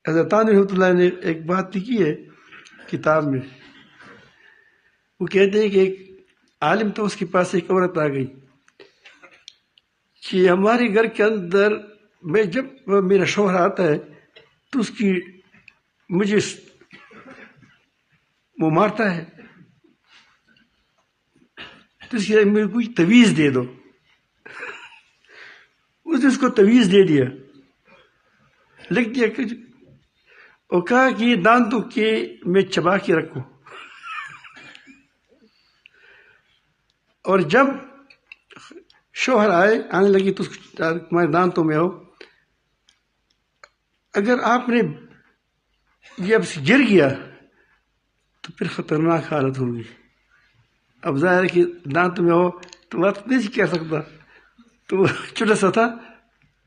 حضرت تھانوی رحمۃ اللہ نے ایک بات لکھی ہے کتاب میں. وہ کہتے ہیں کہ ایک عالم تو اس کے پاس ایک عورت آ گئی کہ ہمارے گھر کے اندر میں جب میرا شوہر آتا ہے تو اس کی مجھے وہ مارتا ہے، تو اس کے میرے کوئی تویز دے دو. اس نے اس کو تویز دے دیا، لکھ دیا اور کہا کہ یہ دانتوں کے میں چبا کے رکھو، اور جب شوہر آنے لگی تو تمہارے دانتوں میں ہو، اگر آپ نے یہ اب سے گر گیا تو پھر خطرناک حالت ہوگی. اب ظاہر ہے کہ دانت میں ہو تو بات نہیں کہہ سکتا، تو چھوٹا سا تھا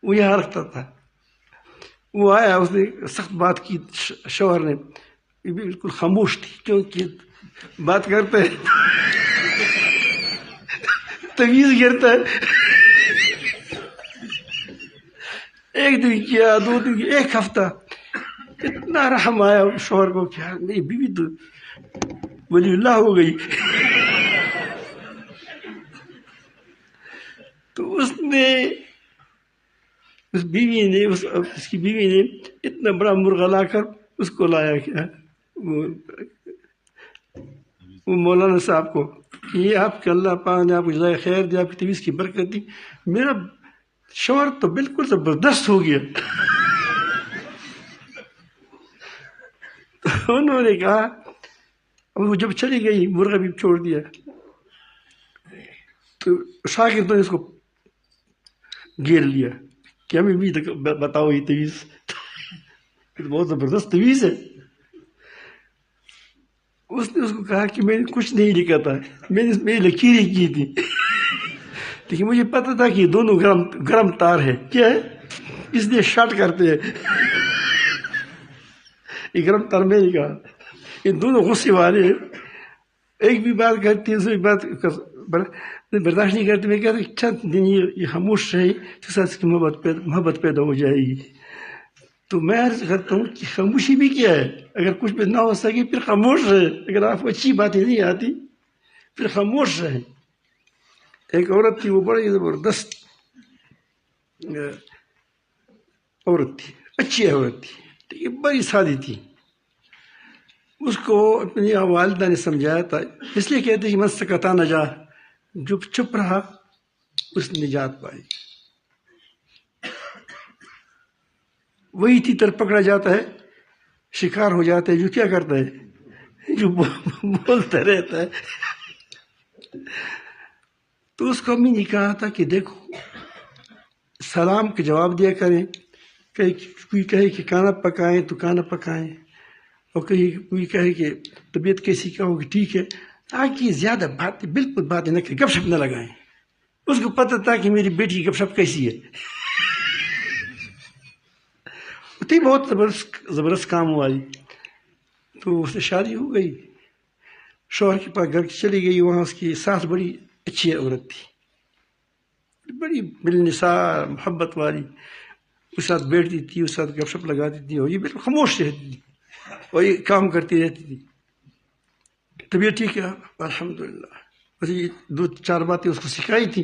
وہ یہاں رکھتا تھا. وہ آیا، اس نے سخت بات کی، شوہر نے بالکل خاموش تھی کیونکہ بات کرتے تویز گرتا ہے. ایک دن کیا، 2 دن کیا، 1 ہفتہ، اتنا رحم آیا شوہر کو کیا نہیں بیوی تو ولی اللہ ہو گئی. تو اس کی بیوی نے اتنا بڑا مرغا لا کر اس کو لایا کیا وہ مولانا صاحب کو، یہ آپ کے اللہ پاک نے آپ کو جزائے خیر دیا، آپ کی تویز کی برکت دی. میرا شوہر تو بالکل زبردست ہو گیا. تو انہوں نے کہا، وہ جب چلی گئی مرغا بھی چھوڑ دیا، تو شاگردوں نے اس کو گھیر لیا کہ ہمیں بھی بتاؤ یہ تویز، بہت زبردست تویز ہے. اس نے اس کو کہا کہ میں نے کچھ نہیں لکھا تھا، میں نے میری لکیریں کی تھی، لیکن مجھے پتا تھا کہ یہ دونوں گرم تار ہے. کیا ہے؟ اس لیے شارٹ کرتے ہیں. یہ گرم تار میں نے کہا، یہ دونوں غصے والے ہیں، ایک بھی بات کرتی ہے دوسری بات برداشت نہیں کرتی. میں کہتا کہ چند دن یہ خاموش رہے تو ساتھ اس کی محبت پیدا ہو جائے گی. تو میں عرض کرتا ہوں کہ خاموشی بھی کیا ہے، اگر کچھ بھی نہ ہو سکے پھر خاموش رہے، اگر آپ کو اچھی باتیں نہیں آتی پھر خاموش رہے. ایک عورت تھی، وہ بڑی زبردست عورت تھی، اچھی عورت تھی، لیکن بڑی سادی تھی. اس کو اپنی والدہ نے سمجھایا تھا، اس لیے کہتے کہ من سکتا نجا، جو چپ رہا اس نے نجات پائی. وہی تیتر پکڑا جاتا ہے، شکار ہو جاتا ہے جو کیا کرتا ہے، جو بولتا رہتا ہے. تو اس کو امی نے کہا تھا کہ دیکھو سلام کے جواب دیا کریں، کوئی کہے کہ کھانا پکائیں تو کھانا پکائیں، اور کوئی کہے کہ طبیعت کیسی کہو کہ ٹھیک ہے، تاکہ زیادہ باتیں بالکل باتیں نہ کریں، گپ شپ نہ لگائیں. اس کو پتہ تھا کہ میری بیٹی کی گپ شپ کیسی ہے. تھی بہت زبردست کام والی. تو اس سے شادی ہو گئی، شوہر کے پاس گھر چلی گئی. وہاں اس کی ساس بڑی اچھی عورت تھی، بڑی ملنسار محبت والی، اس ساتھ بیٹھتی تھی، اس ساتھ گپ شپ لگاتی تھی، اور یہ بالکل خاموش رہتی تھی اور یہ کام کرتی رہتی تھی. طبیعت ٹھیک ہے الحمدللہ. بس یہ 2-4 باتیں اس کو سکھائی تھی.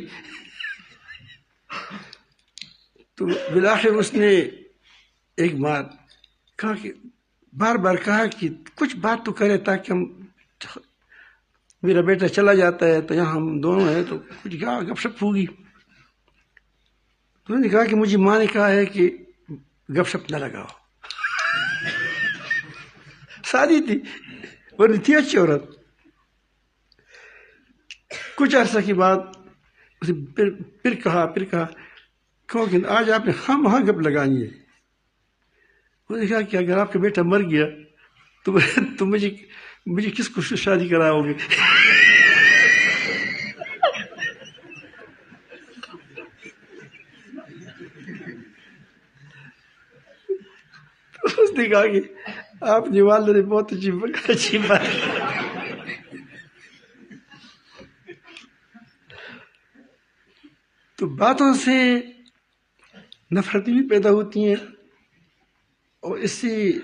تو بالآخر اس نے ایک بار کہا کہ بار بار کہا کہ کچھ بات تو کرے تاکہ میرا بیٹا چلا جاتا ہے تو یہاں ہم دونوں ہیں تو کچھ گپ شپ ہوگی. تو انہوں نے کہا کہ مجھے ماں نے کہا ہے کہ گپ شپ نہ لگاؤ. شادی تھی ورنہ تھی اچھی عورت. کچھ عرصہ کے بعد پھر کہا کہ آج آپ نے خواہاں گپ لگانی ہے. انہوں نے کہا کہ اگر آپ کا بیٹا مر گیا تو مجھے کس کو شادی کراؤ گے. اس نے کہا کہ آپ نے والدہ نے بہت اچھی بات. تو باتوں سے نفرتیں بھی پیدا ہوتی ہیں اور اسی